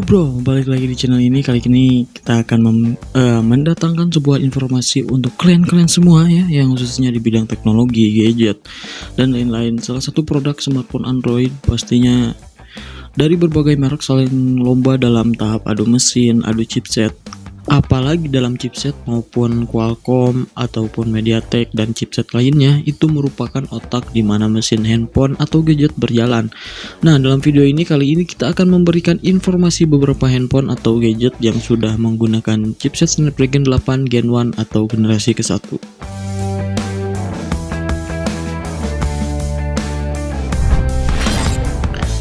Bro, balik lagi di channel ini. Kali ini kita akan mendatangkan sebuah informasi untuk kalian semua ya, yang khususnya di bidang teknologi, gadget, dan lain-lain. Salah satu produk smartphone Android pastinya dari berbagai merek saling lomba dalam tahap adu mesin, adu chipset. Apalagi dalam chipset maupun Qualcomm ataupun MediaTek dan chipset lainnya itu merupakan otak di mana mesin handphone atau gadget berjalan. Nah, dalam video ini kali ini kita akan memberikan informasi beberapa handphone atau gadget yang sudah menggunakan chipset Snapdragon 8 Gen 1 atau generasi ke-1.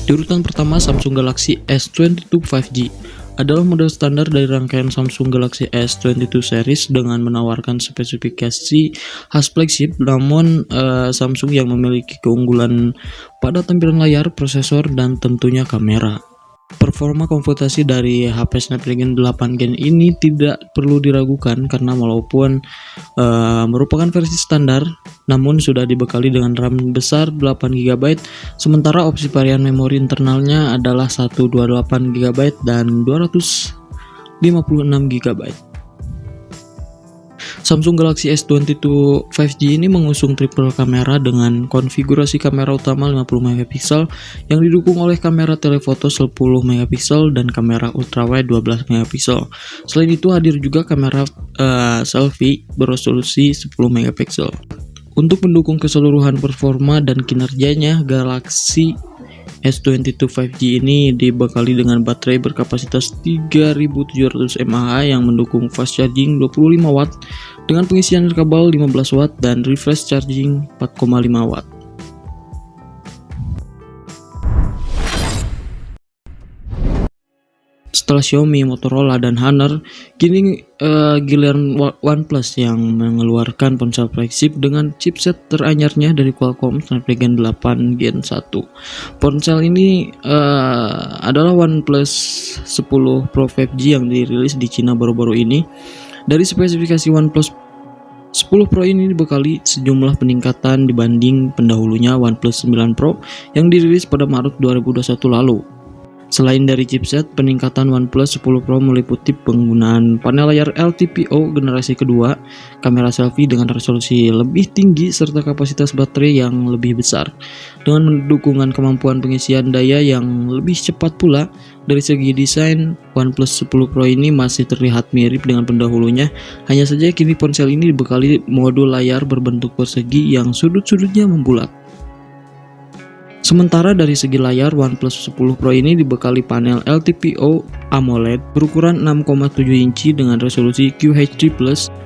Di urutan pertama, Samsung Galaxy S22 5G adalah model standar dari rangkaian Samsung Galaxy S22 series dengan menawarkan spesifikasi khas flagship, namun Samsung yang memiliki keunggulan pada tampilan layar, prosesor, dan tentunya kamera. Performa komputasi dari HP Snapdragon 8 Gen ini tidak perlu diragukan karena walaupun merupakan versi standar, namun sudah dibekali dengan RAM besar 8GB, sementara opsi varian memori internalnya adalah 128GB dan 256GB. Samsung Galaxy S22 5G ini mengusung triple kamera dengan konfigurasi kamera utama 50MP yang didukung oleh kamera telefoto 10MP dan kamera ultrawide 12MP. Selain itu hadir juga kamera selfie beresolusi 10MP. Untuk mendukung keseluruhan performa dan kinerjanya, Galaxy S22 5G ini dibekali dengan baterai berkapasitas 3700 mAh yang mendukung fast charging 25W dengan pengisian kabel 15W dan reverse charging 4,5W. Setelah Xiaomi, Motorola, dan Honor, kini giliran OnePlus yang mengeluarkan ponsel flagship dengan chipset teranyarnya dari Qualcomm Snapdragon 8 Gen 1. Ponsel ini adalah OnePlus 10 Pro 5G yang dirilis di Cina baru-baru ini. Dari spesifikasi OnePlus 10 Pro ini dibekali sejumlah peningkatan dibanding pendahulunya OnePlus 9 Pro yang dirilis pada Maret 2021 lalu. Selain dari chipset, peningkatan OnePlus 10 Pro meliputi penggunaan panel layar LTPO generasi kedua, kamera selfie dengan resolusi lebih tinggi, serta kapasitas baterai yang lebih besar. Dengan dukungan kemampuan pengisian daya yang lebih cepat pula, dari segi desain, OnePlus 10 Pro ini masih terlihat mirip dengan pendahulunya, hanya saja kini ponsel ini dibekali modul layar berbentuk persegi yang sudut-sudutnya membulat. Sementara dari segi layar, OnePlus 10 Pro ini dibekali panel LTPO AMOLED berukuran 6,7 inci dengan resolusi QHD+,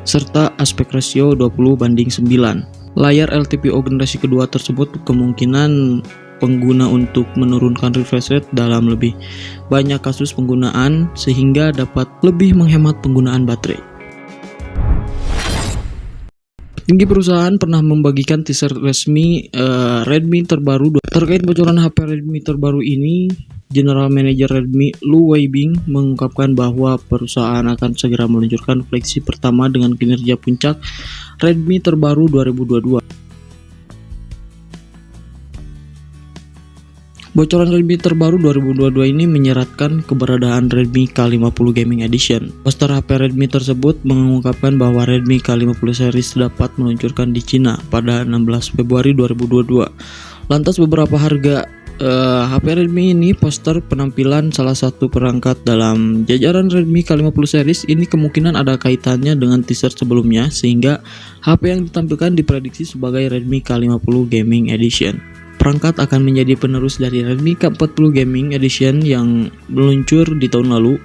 serta aspek rasio 20:9. Layar LTPO generasi kedua tersebut kemungkinan pengguna untuk menurunkan refresh rate dalam lebih banyak kasus penggunaan sehingga dapat lebih menghemat penggunaan baterai. Tinggi perusahaan pernah membagikan teaser resmi Redmi terbaru. Terkait bocoran HP Redmi terbaru ini, General Manager Redmi Lu Weibing mengungkapkan bahwa perusahaan akan segera meluncurkan flagship pertama dengan kinerja puncak Redmi terbaru 2022. Bocoran Redmi terbaru 2022 ini menyeratkan keberadaan Redmi K50 Gaming Edition. Poster HP Redmi tersebut mengungkapkan bahwa Redmi K50 series dapat meluncurkan di Cina pada 16 Februari 2022. Lantas beberapa harga HP Redmi ini, poster penampilan salah satu perangkat dalam jajaran Redmi K50 series ini kemungkinan ada kaitannya dengan teaser sebelumnya, sehingga HP yang ditampilkan diprediksi sebagai Redmi K50 Gaming Edition. Perangkat akan menjadi penerus dari Redmi K40 Gaming Edition yang meluncur di tahun lalu.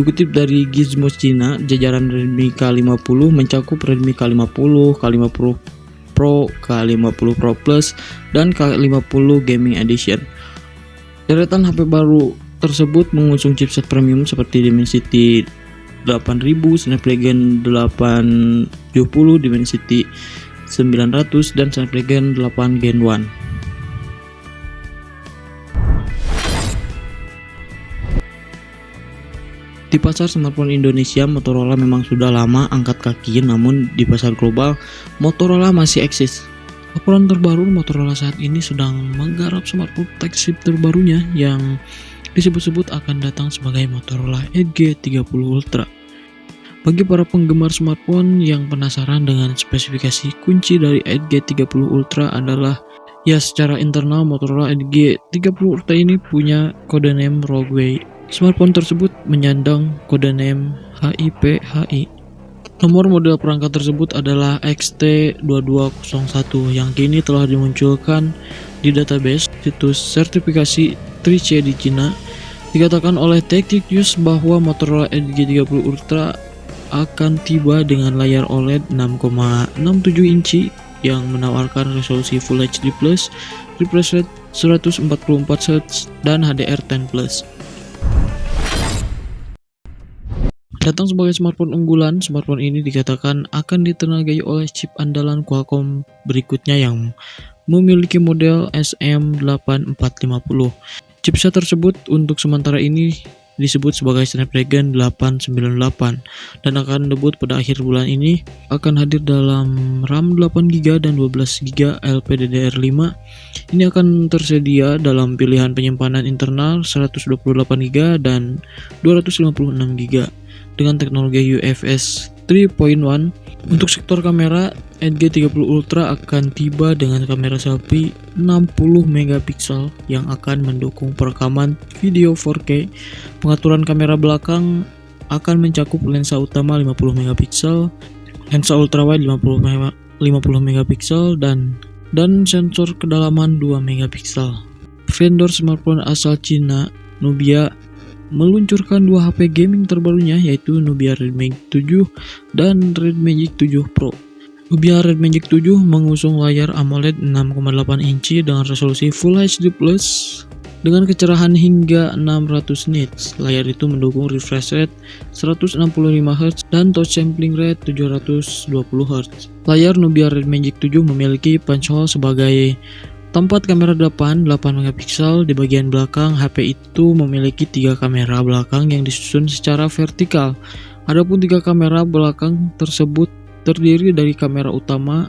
Dikutip dari Gizmo Cina, jajaran Redmi K50 mencakup Redmi K50, K50 Pro, K50 Pro Plus, dan K50 Gaming Edition. Deretan HP baru tersebut mengusung chipset premium seperti Dimensity 8000, Snapdragon 870, Dimensity 900, dan Snapdragon 8 Gen 1. Di pasar smartphone Indonesia, Motorola memang sudah lama angkat kaki, namun di pasar global, Motorola masih eksis. Laporan terbaru, Motorola saat ini sedang menggarap smartphone flagship terbarunya yang disebut-sebut akan datang sebagai Motorola Edge 30 Ultra. Bagi para penggemar smartphone yang penasaran dengan spesifikasi kunci dari Edge 30 Ultra adalah secara internal Motorola Edge 30 Ultra ini punya codename Rogueway. Smartphone tersebut menyandang codename HIP-HI. Nomor model perangkat tersebut adalah XT2201 yang kini telah dimunculkan di database situs sertifikasi 3C di Cina. Dikatakan oleh TechTips bahwa Motorola Edge 30 Ultra akan tiba dengan layar OLED 6,67 inci yang menawarkan resolusi Full HD+, refresh rate 144Hz dan HDR10+. Datang sebagai smartphone unggulan, smartphone ini dikatakan akan ditenagai oleh chip andalan Qualcomm berikutnya yang memiliki model SM8450. Chipset tersebut untuk sementara ini disebut sebagai Snapdragon 898 dan akan debut pada akhir bulan ini. Akan hadir dalam RAM 8GB dan 12GB LPDDR5. Ini akan tersedia dalam pilihan penyimpanan internal 128GB dan 256GB dengan teknologi UFS 3.1. Untuk sektor kamera, Edge 30 Ultra akan tiba dengan kamera selfie 60MP yang akan mendukung perekaman video 4K. Pengaturan kamera belakang akan mencakup lensa utama 50MP, lensa ultrawide 50MP dan sensor kedalaman 2MP. Vendor smartphone asal Cina, Nubia, meluncurkan dua HP gaming terbarunya yaitu Nubia Red Magic 7 dan Red Magic 7 Pro. Nubia Red Magic 7 mengusung layar AMOLED 6,8 inci dengan resolusi Full HD+ dengan kecerahan hingga 600 nits. Layar itu mendukung refresh rate 165Hz dan touch sampling rate 720Hz. Layar Nubia Red Magic 7 memiliki punch hole sebagai tempat kamera depan 8MP. Di bagian belakang HP itu memiliki 3 kamera belakang yang disusun secara vertikal. Adapun 3 kamera belakang tersebut terdiri dari kamera utama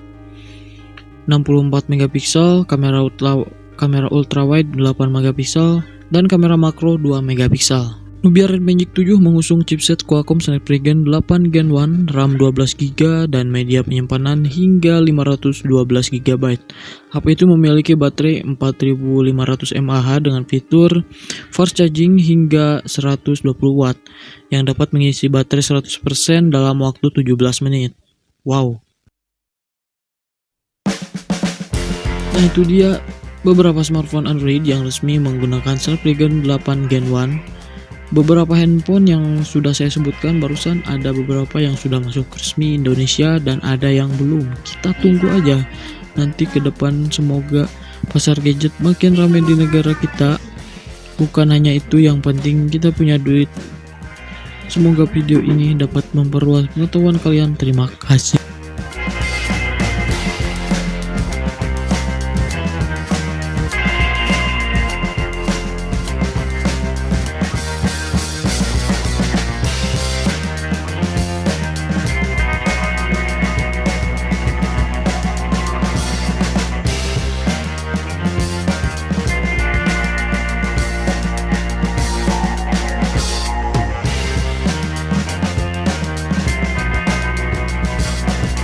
64MP, kamera ultrawide 8MP dan kamera makro 2MP. Nubia Red Magic 7 mengusung chipset Qualcomm Snapdragon 8 Gen 1, RAM 12GB dan media penyimpanan hingga 512GB. HP itu memiliki baterai 4500 mAh dengan fitur fast charging hingga 120W yang dapat mengisi baterai 100% dalam waktu 17 menit. Wow. Nah, itu dia beberapa smartphone Android yang resmi menggunakan Snapdragon 8 Gen 1. Beberapa handphone yang sudah saya sebutkan barusan, ada beberapa yang sudah masuk resmi Indonesia dan ada yang belum. Kita tunggu aja nanti ke depan, semoga pasar gadget makin ramai di negara kita. Bukan hanya itu, yang penting kita punya duit. Semoga video ini dapat memperluas pengetahuan kalian. Terima kasih.